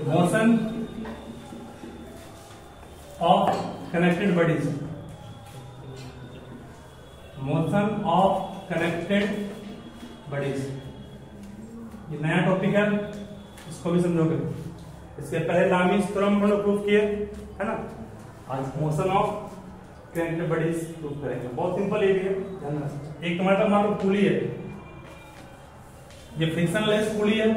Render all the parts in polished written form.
Motion of connected bodies, motion of connected bodies, ये नया topic है, इसको भी समझोगे। इसके पहले लामीज थ्योरम हम लोग प्रूफ किए है ना, आज motion of connected bodies proof करेंगे। बहुत सिंपल ये भी है, ध्यान रखना। एक तुम्हारे पास मान लो पुली है, ये फ्रिक्शनलेस पुली है,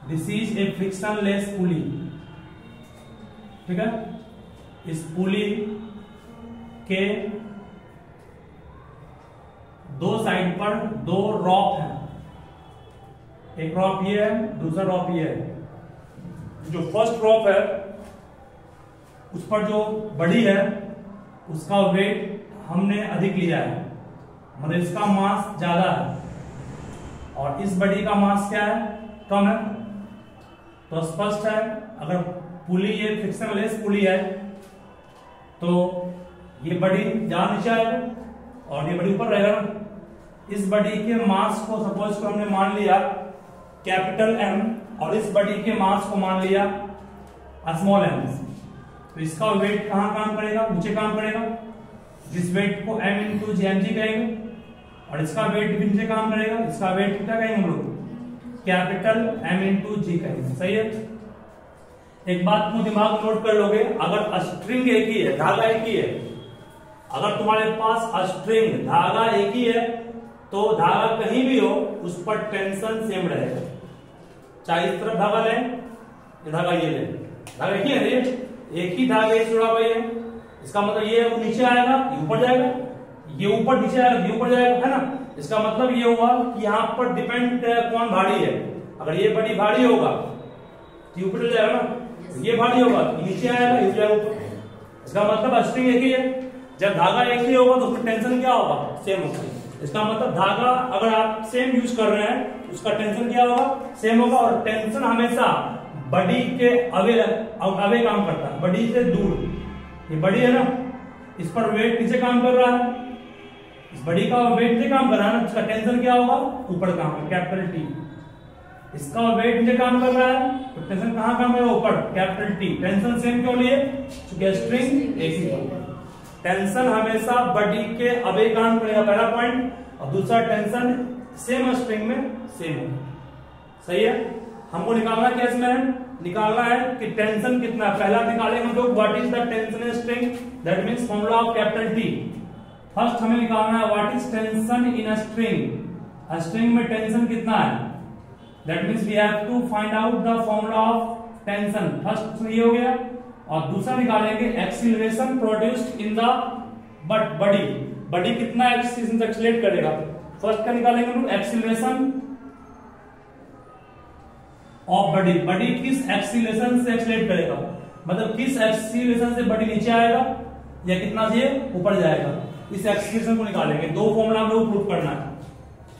दिस इज ए फ्रिक्शनलेस पुली, ठीक है। इस पुली के दो साइड पर दो रॉक हैं, एक रॉक ये है, दूसरा रॉक ये है। जो फर्स्ट रॉक है उस पर जो बड़ी है उसका वेट हमने अधिक लिया है, मतलब इसका मास ज्यादा है, और इस बड़ी का मास क्या है, कम है। तो स्पष्ट है अगर पुली ये फ्रिक्शनलेस पुली है तो ये बड़ी ज्यादा नीचे आएगा और ये बड़ी ऊपर रहेगा ना। इस बड़ी के मास को सपोज को हमने मान लिया कैपिटल एम और इस बड़ी के मास को मान लिया स्मॉल एम, तो इसका वेट कहां काम करेगा, नीचे काम करेगा। जिस वेट को m इंटू जी कहेंगे और इसका वेट भी नीचे काम करेगा, इसका वेट क्या कहेंगे हम लोग, कैपिटल M इंटू जी कहेंगे। सही है। एक बात को दिमाग में नोट कर लोगे, अगर स्ट्रिंग एक ही है, धागा एक ही है, अगर तुम्हारे पास स्ट्रिंग धागा एक ही है तो धागा कहीं भी हो उस पर टेंशन सेम रहेगा। चाहे इस तरफ धागा लें, ये धागा ये लें, धागा एक ही है, एक ही धागे से जुड़ा हुआ है, इसका मतलब ये नीचे आएगा, ये ऊपर जाएगा, ये ऊपर नीचे आएगा, ये ऊपर जाएगा, है ना। इसका मतलब ये हुआ कि यहाँ पर डिपेंड कौन भारी है। अगर ये बड़ी भारी होगा तो ऊपर चल जाएगा ना, ये भारी होगा तो नीचे आएगा, ये जाएगा ऊपर। इसका मतलब स्ट्रिंग एक ही है, जब धागा एक ही होगा तो उसमें टेंशन क्या होगा, सेम होगा। इसका मतलब धागा अगर आप सेम यूज कर रहे हैं उसका टेंशन क्या होगा, सेम होगा। और टेंशन हमेशा बड़ी के अवे काम करता है, बड़ी से दूर। ये बड़ी है ना, इस पर वेट नीचे काम कर रहा है, इस बड़ी का वेट नीचे काम कर रहा है ना, इसका टेंशन क्या होगा, ऊपर काम है, कैपिटल टी। इसका वेट नीचे काम कर रहा है तो टेंशन कहां काम करेगा, ऊपर, कैपिटल टी। टेंशन सेम क्यों लिए, क्योंकि स्ट्रिंग एक ही है। टेंशन हमेशा बड़ी के अवे काम करेगा, पहला पॉइंट। और दूसरा टेंशन सेम स्ट्रिंग में सेम है। सही है। हमको निकालना क्या इसमें, निकालना है कि टेंशन कितना। पहला निकालेंगे हम लोग what is the tension string, that means formula of capital T. First हमें निकालना है what is tension in a string, string में टेंशन कितना है, that means we have to find out the formula of tension. First ये हो गया। और दूसरा निकालेंगे acceleration produced in the body, body कितना एक्सीलरेशन एक्सीलरेट करेगा। फर्स्ट का निकालेंगे हम लोग एक्सीलरेशन ऑफ बॉडी, बॉडी किस एक्सीलरेशन से एक्सीलरेट करेगा, मतलब किस एक्सीलरेशन से बॉडी नीचे आएगा या कितना से ऊपर जाएगा, इस एक्सीलरेशन को निकालेंगे। दो फॉर्मूला हम लोग प्रूव करना है,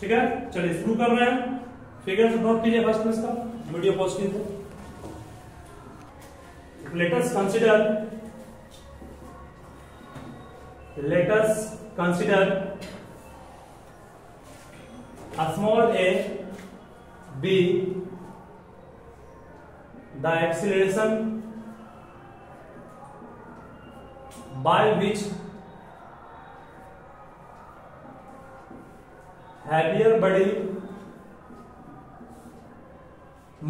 ठीक है। चलिए शुरू कर रहे हैं। फिगर से नोट कीजिए फर्स्ट इसका, वीडियो पॉज कीजिए। let us consider a small a b the acceleration by which heavier body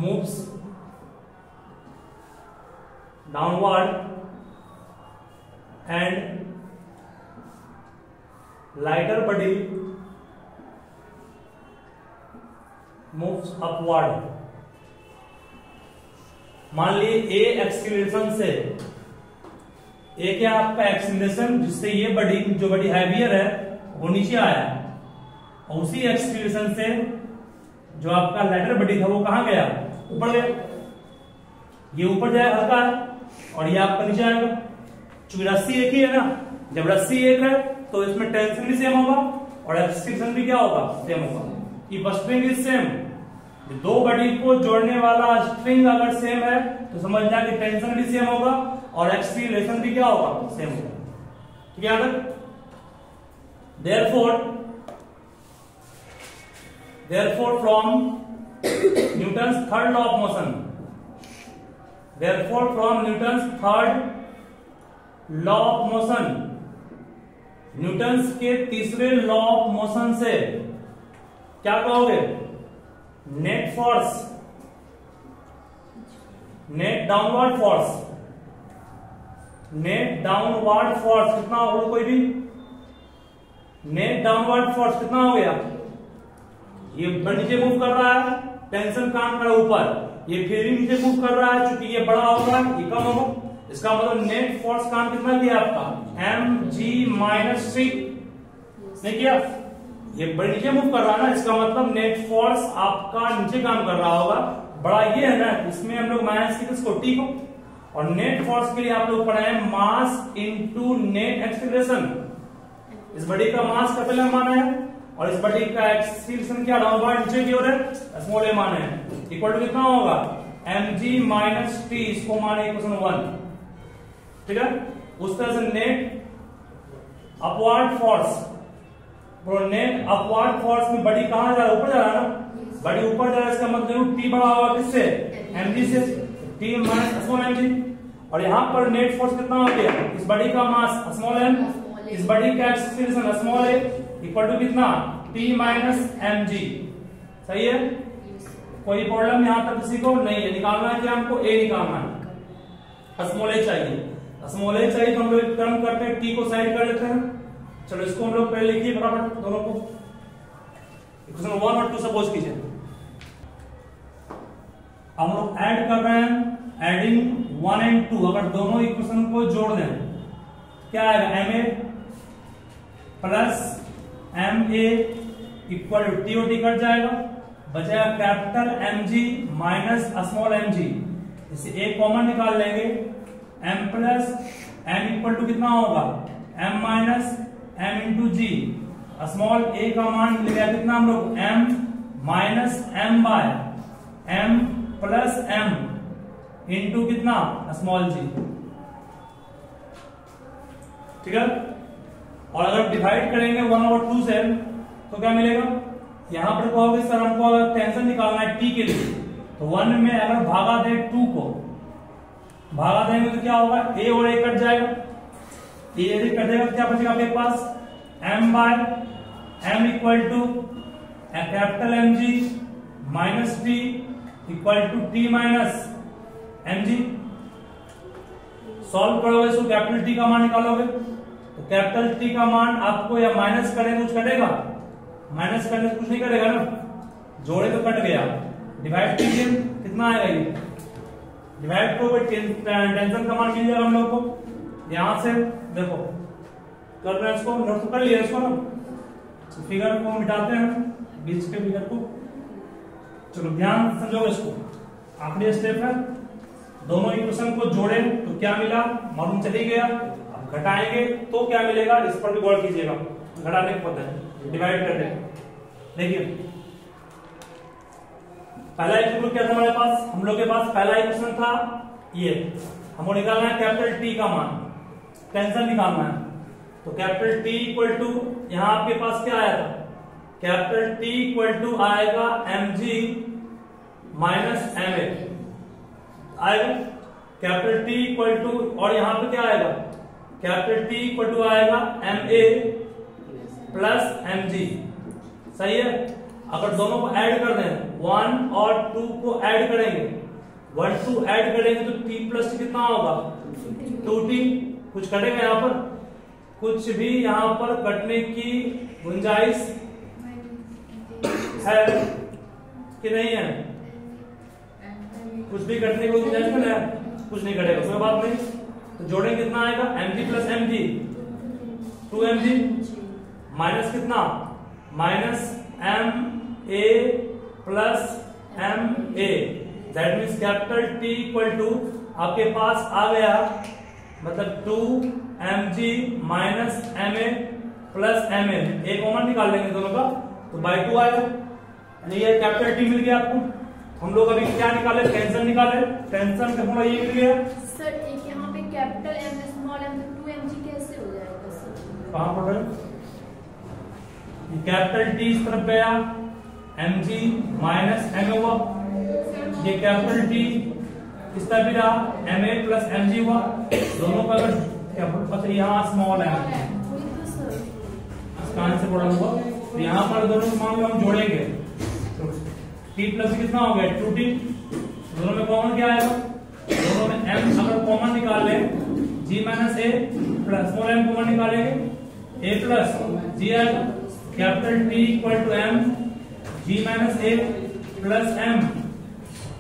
moves downward and lighter body moves upward। मान लीजिए ए एक्सीलरेशन से, ए क्या आपका एक्सीलरेशन जिससे ये बड़ी जो बड़ी हैवियर है वो नीचे आया, और उसी एक्सीलरेशन से जो आपका लाइटर बड़ी था वो कहां गया, ऊपर गया। ये ऊपर जाएगा हल्का है और ये आपका नीचे आएगा। चूंकि रस्सी एक ही है ना, जब रस्सी एक है तो इसमें टेंशन भी सेम होगा और एक्सीलरेशन भी क्या होगा, सेम होगा। इफ स्ट्रिंग इज सेम, दो बॉडी को जोड़ने वाला स्ट्रिंग अगर सेम है तो समझना कि टेंशन भी सेम होगा और एक्सीलरेशन भी क्या होगा, सेम होगा। ठीक है। therefore from Newton's third law of motion, therefore from Newton's third law of motion, Newton's के तीसरे लॉ ऑफ मोशन से क्या कहोगे? Net force, net downward force, net downward force कितना होगा? कोई भी नेट डाउनवर्ड फोर्स कितना हो गया? ये नीचे मूव कर रहा है, टेंशन काम कर रहा है ऊपर, ये फिर भी नीचे मूव कर रहा है, चूंकि ये बड़ा होगा ये कम होगा, इसका मतलब नेट फोर्स काम कितना किया आपका? mg माइनस 3 नहीं किया? ये बड़े नीचे मूव कर रहा है ना, इसका मतलब नेट फोर्स आपका नीचे काम कर रहा होगा, बड़ा ये है ना, इसमें हम लोग माइनस की किसको? टी को। और नेट फोर्स के लिए आप लोग पढ़े हैं मास इनटू नेट एक्सीलरेशन, इस बॉडी का मास कैपिटल माना है और इस बॉडी का एक्सीलरेशन क्या डाउनवर्ड नीचे की ओर है, स्मॉल ए माना है, इक्वल टू कितना होगा? mg माइनस टी, इसको माने इक्वेशन 1, ठीक है। उस तरह से net upward force, net upward force में बॉडी कहां जा रहा है? ऊपर जा रहा है ना, बॉडी ऊपर जा रहा है, इसका मतलब टी बड़ा होगा किससे? mg से, टी माइनस स्मॉल mg। और यहां पर नेट फोर्स कितना हो गया? इस बॉडी का मास स्मॉल m, इस बॉडी का acceleration small a, equal to कितना? T minus mg। सही है? कोई प्रॉब्लम यहां तक किसी को नहीं है? निकालना है कि हमको a निकालना है, स्मॉल a चाहिए, स्मॉल a चाहिए तो हम लोग टर्म करते हैं, टी को साइड कर लेते हैं। चलो इसको हम लोग पहले लिखिए फटाफट दोनों को, इक्वेशन 1 और 2 सपोज कीजिए। हम लोग ऐड कर रहे हैं, एडिंग 1 एंड 2, अगर दोनों इक्वेशन को जोड़ दें क्या आएगा? ma plus ma equal to T और टी कट जाएगा, बचेगा capital mg minus small mg, इसे एक कॉमन निकाल लेंगे, m plus m equal to कितना होगा? m minus m into g, small a का मान मिलेगा कितना हम लोग? m minus m by m plus m into कितना? स्मॉल g, ठीक है। और अगर डिवाइड करेंगे 1/2 से तो क्या मिलेगा? यहां पर कहोगे सर हमको अगर टेंशन निकालना है टी के लिए, तो 1 में अगर भागा दे 2 को, भागा देंगे तो क्या होगा? a और a कट जाएगा, a कट जाएगा, क्या बचेगा आपके पास? m by m equal to capital mg minus T equal to T minus mg। Solve करोगे तो कैपिटल टी का मान निकालोगे, तो कैपिटल टी का मान आपको या माइनस करें कुछ कटेगा? माइनस करने से कुछ नहीं करेगा ना, जोड़े तो कट गया, डिवाइड कीजिए कितना आएगा? ये डिवाइड को टेंशन का मान मिल जाएगा हम लोग को। यहां से देखो कर रहे हैं, इसको नोट तो कर लिया इसको ना, तो फिगर को मिटाते हैं बीच के फिगर को। चलो ध्यान समझो इसको, आखिरी स्टेप है, दोनों इक्वेशन को जोड़े तो क्या मिला मालूम चली गया, अब घटाएंगे तो क्या मिलेगा इस पर भी गौर कीजिएगा, घटाने को पता है, डिवाइड करने। देखिए पहला इक्वेशन क्या था हमारे पास, हम लोग के पास पहला इक्वेशन था ये, हमको निकालना है कैपिटल टी का मान, टेंशन निकालना है, तो कैपिटल टी इक्वल टू यहां आपके पास क्या आया था, कैपिटल टी इक्वल टू आएगा mg माइनस ma आएगा, कैपिटल टी इक्वल टू, और यहां पे क्या आएगा, कैपिटल टी इक्वल टू आएगा ma प्लस mg। सही है, अगर दोनों को ऐड कर दें 1 और 2 को ऐड करेंगे, 1 2 ऐड करेंगे तो t प्लस टी कितना होगा 2t, कुछ कटेगा यहाँ पर, कुछ भी यहाँ पर कटने की गुंजाइश है कि नहीं है, कुछ भी कटने की गुंजाइश है, कुछ नहीं कटेगा, कोई बात नहीं। तो जोड़ेंगे कितना आएगा mg plus mg 2mg minus कितना minus ma plus ma, that means capital T equal to आपके पास आ गया, मतलब 2mg minus ma plus ma, एक कॉमन निकाल लेंगे दोनों का तो बाई 2 आएगा, ये कैपिटल T मिल गया आपको। हम लोग अभी क्या निकाले, टेंशन निकाले, टेंशन का फॉर्मूला ये मिल गया सर। एक यहाँ पे कैपिटल M स्मॉल m तो 2mg कैसे हो जाएगा सर? कहां पढ़ रहे, कैपिटल T इस तरफ गया, mg माइनस m हुआ, ये कैपिटल T किस तरह भी रहा ma प्लस mg हुआ, दोनों का अगर यहाँ स्मॉल है इसका आंसर बड़ा हुआ, तो यहाँ पर दोनों मान लो हम जोड़ेंगे तो t प्लस कितना हो गया 2t, दोनों में कॉमन क्या आएगा, दोनों में m अगर कॉमन निकाल ले g minus a plus small m common निकालेंगे a प्लस g आएगा, capital T equal to m g minus a plus m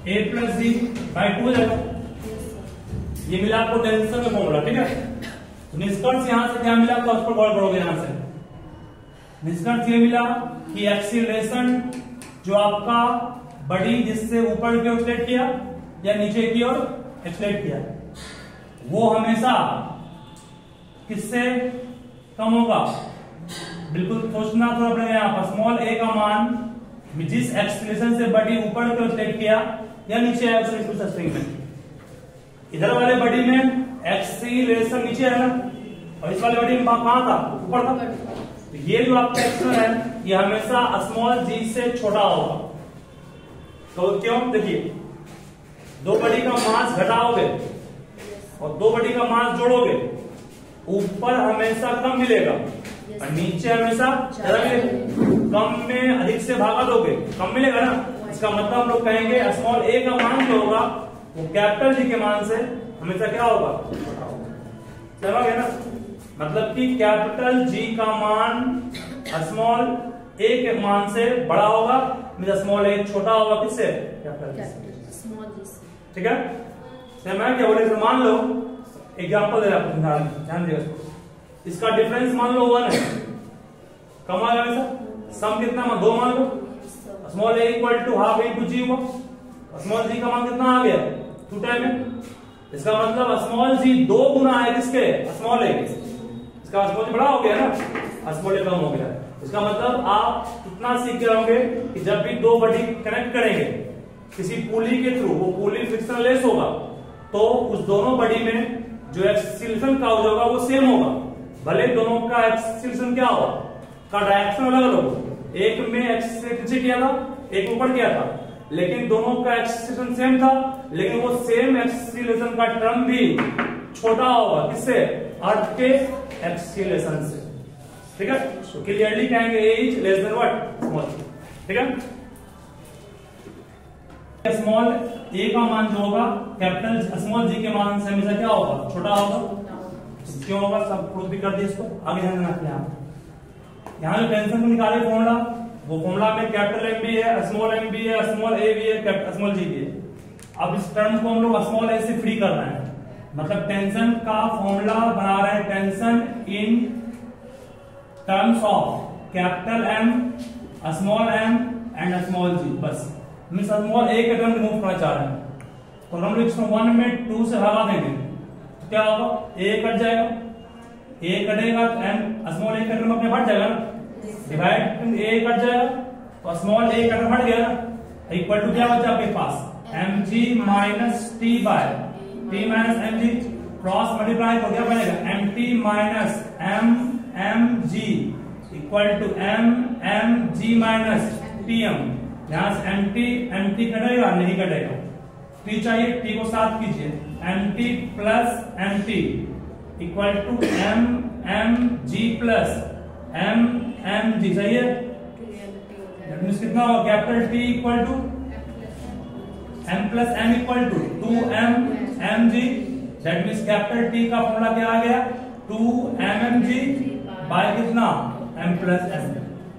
a plus g by 2 हो जाएगा। ये मिला आपको टेंशन में फॉर्मूला, ठीक है। तो निष्कर्ष यहाँ से क्या मिला तो उस पर गौर करोगे यहाँ से। निष्कर्ष ये मिला कि एक्सीलरेशन जो आपका बड़ी जिससे ऊपर की ओर एक्सलेट किया या नीचे की ओर एक्सलेट किया वो हमेशा किससे कम होगा, बिल्कुल सोचना थोड़ा पड़ेगा यहाँ पर। स्मॉल a का मान जिस एक्सीलरेशन से बड़ी ऊपर की ओर एक्सलेट किया या नीचे आया उस स्ट्रिंग में, इधर वाले बडी में एक्सीलरेशन नीचे है ना और इस वाले बडी में कहां था, ऊपर था। तो ये जो आपका एक्शन है ये हमेशा स्मॉल g से छोटा होगा। तो क्यों, देखिए दो बडी का मास घटाओगे और दो बडी का मास जोड़ोगे, ऊपर हमेशा कम मिलेगा और नीचे हमेशा ज्यादा मिलेगा। कम में अधिक से भागा दोगे कम मिलेगा ना, इसका मतलब हम लोग कहेंगे स्मॉल a का मान जो होगा वो कैपिटल G के मान से हमेशा क्या होगा, छोटा होगा। चलो है ना, मतलब कि कैपिटल G का मान स्मॉल a के मान से बड़ा होगा, मतलब स्मॉल a छोटा होगा किससे, कैपिटल G से, ठीक है। तो मैं क्या बोले, मान लो एग्जांपल दे रहा हूं, ध्यान दिया इसका डिफरेंस मान लो 1 है, कम आ गया सम कितना 2 मान लो, small a equal to half into g हुआ, स्मॉल g का मान कितना आ गया 2 टाइम है। इसका मतलब स्मॉल g 2 गुना है किसके, स्मॉल a के। इसका स्मॉल g बड़ा हो गया ना, स्मॉल a कम हो गया। इसका मतलब आप इतना सीख गए होंगे कि जब भी दो बॉडी कनेक्ट करेंगे किसी पुली के थ्रू, वो पुली फ्रिक्शनलेस होगा तो उस दोनों बॉडी में जो एक्सीलरेशन का होगा वो सेम होगा, भले दोनों का एक्सीलरेशन क्या हो का डायरेक्शन अलग अलग हो, एक में एक्स से नीचे किया था एक ऊपर किया था, लेकिन दोनों का एक्सीलरेशन सेम था, लेकिन वो सेम एक्सीलरेशन का टर्म भी छोटा होगा किससे, अर्थ के एक्सीलरेशन से, ठीक है। तो क्लियरली कहेंगे a is less than what, small, ठीक है। स्मॉल a का मान जो होगा कैपिटल स्मॉल g के मान से हमेशा क्या होगा, छोटा होगा। क्यों होगा सब प्रूफ भी कर दिए, इसको आगे ध्यान देना। यहाँ जो टेंशन को निकाले फॉर्मूला, वो फॉर्मूला में कैपिटल M भी है, स्मॉल m भी है, स्मॉल a भी है, स्मॉल g भी है। अब इस टर्म को हम लोग स्मॉल a से फ्री कर रहे हैं, मतलब टेंशन का फॉर्मूला बना रहे हैं, tension in terms of capital M, small m and small g, बस मींस स्मॉल a का टर्म रिमूव करना चाह रहे हैं। तो हम लोग इसको 1 में 2 से हटा देंगे तो क्या होगा, a कट जाएगा, a कटेगा तो m स्मॉल a का टर्म अपने हट जाएगा ना, डिवाइड a कट जाएगा तो स्मॉल a का टर्म हट गया ना, इक्वल टू क्या बचा आपके पास mg minus t by t minus mg, cross multiply तो क्या बनेगा mt minus mg equal to mg minus tm। यहां से mt कटेगा नहीं कटेगा, t चाहिए, t को साथ कीजिए, mt plus mt equal to mg plus mg, सही है। दैट मींस कितना होगा, capital T equal to m plus m equal to 2mg, that means capital T का फॉर्मूला क्या आ गया 2mmg बाय कितना m प्लस m,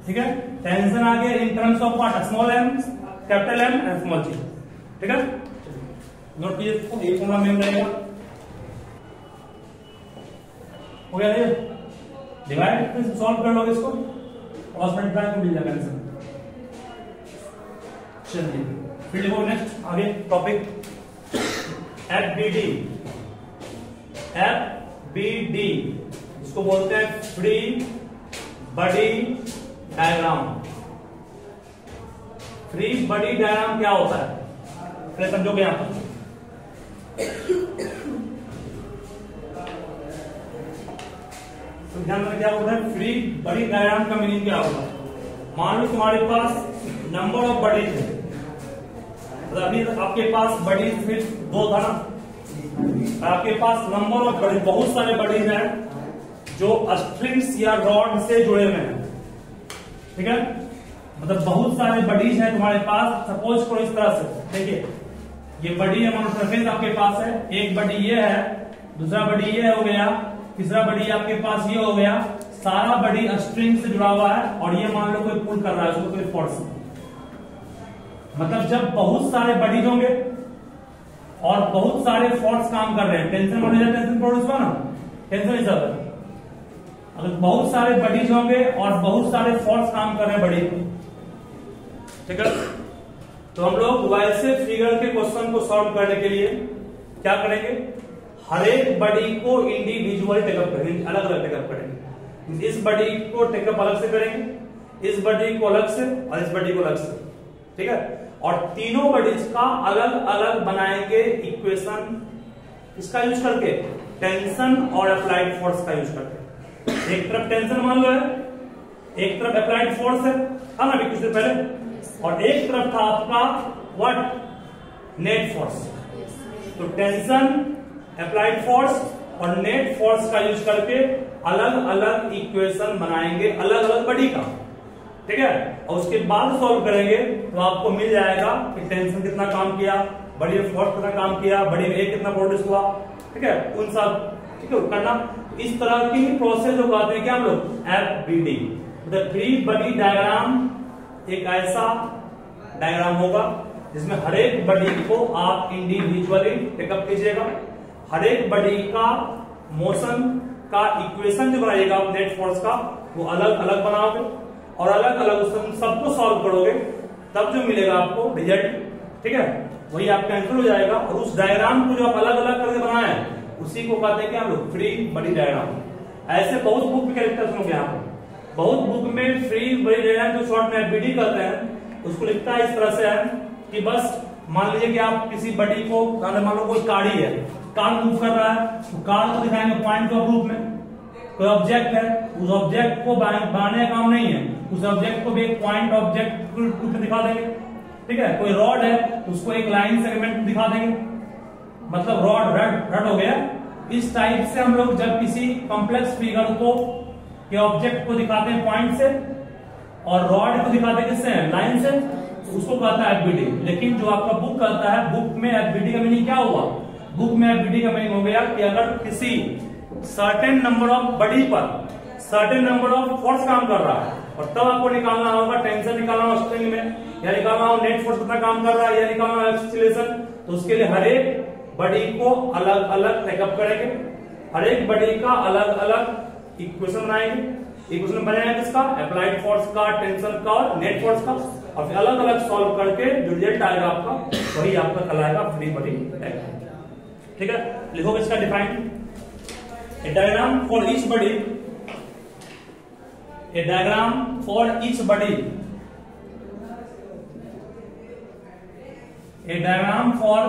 ठीक है। टेंशन आ गया in terms of what, small m capital M and small g, ठीक है। नोट कीजिए, ये फॉर्मूला में रहेगा, हो गया ये डिवाइड, फिर सॉल्व कर लोगे इसको, क्रॉस मल्टीप्लाई को मिल जाएगा आंसर। चलिए फिर लिखो नेक्स्ट आगे टॉपिक FBD, इसको बोलते हैं free body diagram. Free body diagram क्या होता है पहले समझोगे यहां पर। तो ध्यान में क्या होता है, फ्री बॉडी डायग्राम का मीनिंग क्या होगा। मान लो तुम्हारे पास नंबर ऑफ बॉडीज है, मतलब अभी आपके पास बड़ी सिर्फ 2 था ना, आपके पास नंबर ऑफ बड़ी, बहुत सारे बड़ीज हैं जो स्ट्रिंग्स या रॉड से जुड़े हुए हैं, ठीक है। मतलब बहुत सारे बडीज हैं तुम्हारे पास। सपोज करो इस तरह से, देखिए ये बडी है, मोनोसर्फेस आपके पास है, एक बडी ये है, दूसरा बडी ये हो गया, तीसरा बडी आपके पास ये हो गया, सारा बडी स्ट्रिंग से जुड़ा हुआ है, और ये मान लो कोई पुल कर रहा है उसको, कोई फोर्स। मतलब जब बहुत सारे बडीज होंगे और बहुत सारे फोर्स काम कर रहे हैं, टेंशन टेंशन प्रोड्यूस हुआ ना, टेंशन इज अगर बहुत सारे बडीज होंगे और बहुत सारे फोर्स काम कर रहे हैं बडी, ठीक है। तो हम लोग वैसे फिगर के क्वेश्चन को सॉल्व करने के लिए क्या करेंगे, हर एक बडी को इंडिविजुअली टेकअप करेंगे, अलग अलग टेकअप करेंगे। इस बडी को टेकअप अलग से करेंगे, इस बडी को अलग से, और इस बडी को अलग से, ठीक है। और तीनों बडीज का अलग अलग बनाएंगे इक्वेशन, इसका यूज करके, टेंशन और अप्लाइड फोर्स का यूज करके। एक तरफ टेंशन मान लो है, एक तरफ अप्लाइड फोर्स है ना अभी कुछ देर पहले, और एक तरफ था आपका व्हाट, नेट फोर्स। तो टेंशन, अप्लाइड फोर्स और नेट फोर्स का यूज करके अलग अलग इक्वेशन बनाएंगे अलग अलग बडी का, ठीक है। और उसके बाद सॉल्व करेंगे तो आपको मिल जाएगा कि टेंशन कितना काम किया, बड़ी में फोर्स कितना काम किया, बड़ी में एक कितना प्रोड्यूस हुआ, ठीक है, उन सब, ठीक है, करना। इस तरह की प्रोसेस जो कहते हैं क्या हम लोग, FBD, मतलब फ्री बडी डायग्राम। एक ऐसा डायग्राम होगा जिसमें हर एक बडी को आप इंडिविजुअली टेकअप कीजिएगा, हर एक बडी का मोशन का इक्वेशन जो बनाइएगा आप नेट फोर्स का, वो अलग अलग बनाओगे और अलग अलग उस सबको सॉल्व करोगे, तब जो मिलेगा आपको रिजल्ट, ठीक है, वही आपका आंसर हो जाएगा। और उस डायग्राम को जो आप अलग अलग करके बनाए उसी को कहते हैं कि हम लोग फ्री बडी डायग्राम। ऐसे बहुत बुक में कैरेक्टर्स होंगे, यहाँ पर बहुत बुक में फ्री बडी डायग्राम जो शॉर्ट में FBD कहते हैं, उसको लिखता है इस तरह से है कि बस मान लीजिए कि आप किसी बडी को, मान लो कोई गाड़ी है, कार मूव कर रहा है, तो कार को दिखाएंगे पॉइंट ऑफ रूप में। कोई ऑब्जेक्ट है, उस ऑब्जेक्ट को बनाने का काम नहीं है, उस ऑब्जेक्ट को भी एक पॉइंट ऑब्जेक्ट रूप में दिखा देंगे, ठीक है। कोई रॉड है, उसको एक लाइन सेगमेंट दिखा देंगे, मतलब रड हो गया। इस टाइप से हम लोग जब किसी कॉम्प्लेक्स फिगर को या ऑब्जेक्ट को दिखाते हैं पॉइंट से, और रॉड को दिखाते हैं किससे, लाइन से, तो उसको कहता है FBD। लेकिन जो आपका बुक कहता है, बुक में FBD का मीनिंग क्या हुआ, बुक में FBD का मीनिंग हो गया कि अगर किसी सर्टेन नंबर ऑफ बडी पर सर्टेन नंबर ऑफ फोर्स काम कर रहा है, और तब आपको निकालना होगा टेंशन, निकालना हो स्ट्रिंग में, या निकालना हो नेट फोर्स कितना काम कर रहा है, या निकालना हो एक्सीलरेशन, तो उसके लिए हर एक बडी को अलग अलग टेकअप करेंगे, हर एक बडी का अलग अलग इक्वेशन बनाएंगे। इक्वेशन बनाएंगे किसका, अप्लाइड फोर्स का, टेंशन का और नेट फोर्स का, और फिर अलग अलग सॉल्व करके जो रिजल्ट आएगा आपका, वही आपका कहलाएगा फ्री बडी डायग्राम, ठीक है। लिखोगे इसका define, a diagram for each body, a diagram for each body, a diagram for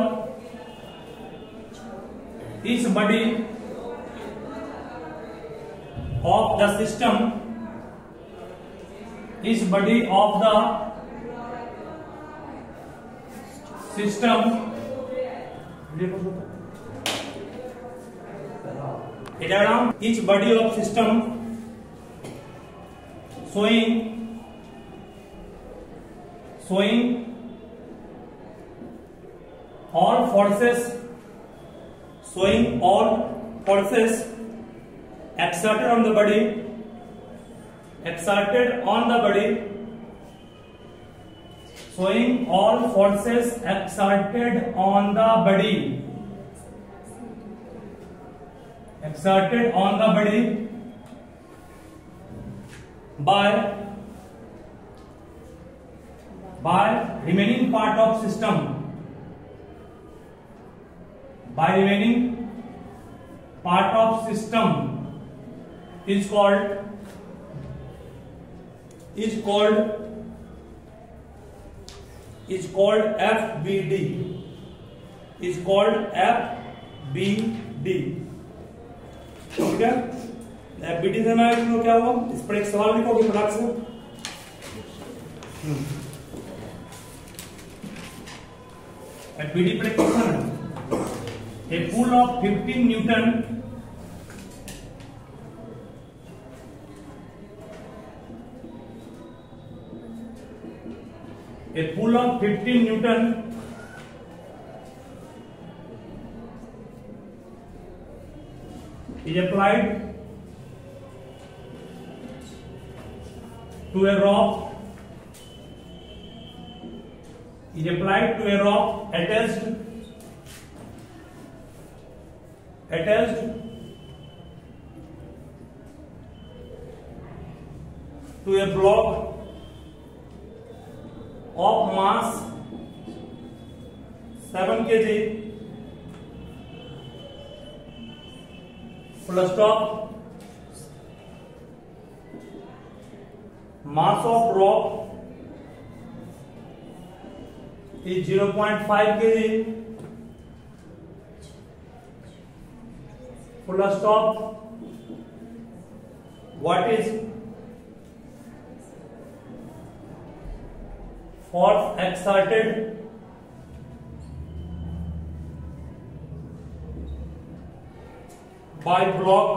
each body of the system, each body of the system, a diagram each body of system showing all forces exerted on the body, showing all forces exerted on the body by remaining part of system, is called FBD, ठीक है। FBD से हमारा क्या हुआ, इस पर एक सवाल लिखोगे फटाक से। बीडी पर क्वेश्चन है, a pull of 15 newton a pull of 15 Newton is applied to a rock attached to a block of mass 7 kg, full stop. Mass of rock is 0.5 kg, full stop. What is force exerted by block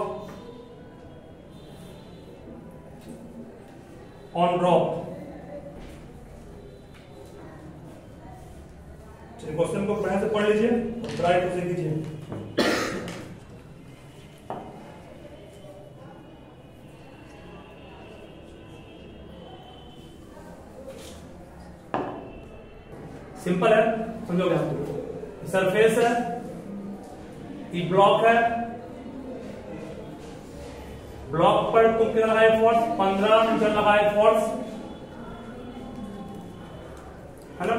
on rock? चलिए question को पहले से पढ़ लीजिए और try करके कीजिए। Simple है, समझोगे आप। सरफेस है, ये ब्लॉक है, ब्लॉक पर तुम कितना लगाए फोर्स? 15 न्यूटन लगाए फोर्स, है ना।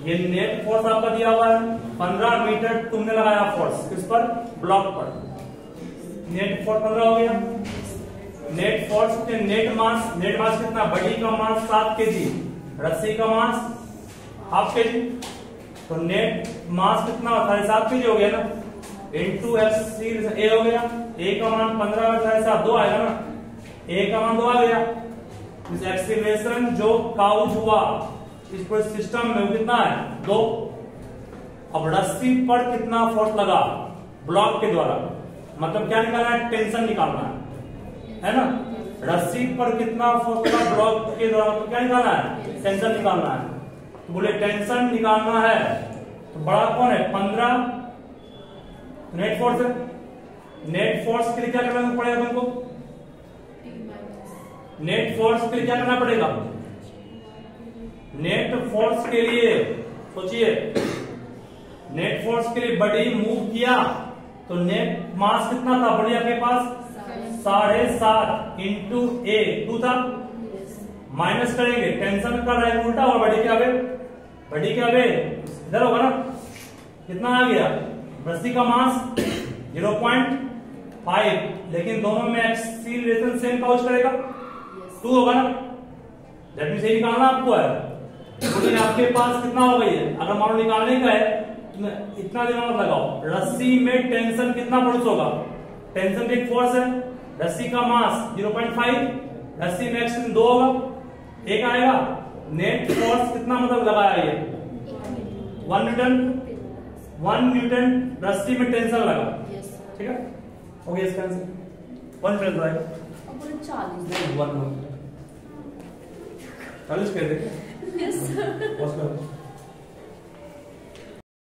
ये नेट फोर्स आपका दिया हुआ है, 15 मीटर तुमने लगाया फोर्स, किस पर? ब्लॉक पर। नेट फोर्स 15 हो गया। नेट फोर्स के नेट मास कितना? बड़ी का मास 7 केजी, रस्सी का मास हाफ केजी, तो नेट मास कितना होता है? 7 केजी हो गया ना, इंटू FC ए हो गया। ए का मान 15 में 7 2 आएगा ना, ए का मान 2 आ गया। इस एक्सीलरेशन जो काउज हुआ इस पर सिस्टम में कितना है? 2। अब रस्सी पर कितना फोर्स लगा ब्लॉक के द्वारा, मतलब क्या निकालना है? टेंशन निकालना है ना। रस्सी पर कितना फोर्स लगा ब्लॉक के द्वारा, तो क्या निकालना है? टेंशन निकालना है। तो बोले टेंशन निकालना है तो बड़ा कौन है? 15 नेट फोर्स है। नेट फोर्स के लिए क्या करना पड़ेगा तुमको? नेट फोर्स के लिए क्या करना पड़ेगा? नेट फोर्स के लिए सोचिए, नेट फोर्स के लिए बॉडी मूव किया तो नेट मास कितना था बॉडी आपके पास? 7.5 इंटू ए 2 था। माइनस करेंगे, टेंशन कर रहा है उल्टा, और बॉडी क्या है? बॉडी क्या है? इधर होगा ना। कितना आ गया? रस्सी का मास 0.5, लेकिन दोनों में एक्सीलरेशन सेम काउज करेगा, 2 होगा ना। दैट मींस ये निकालना आपको है। तो आपके पास कितना हो गई है? अगर मान लो निकालने का है तो इतना दिमाग लगाओ, रस्सी में टेंशन कितना प्रोड्यूस होगा? टेंशन एक फोर्स है, रस्सी का मास 0.5, रस्सी में एक्सीलरेशन 2 होगा, 1 आएगा। नेट फोर्स कितना मतलब लगाया ये? 1 न्यूटन रस्सी में टेंशन लगा, ठीक है। हो गया इसका आंसर 1 न्यूटन आएगा। 40 कह देंगे।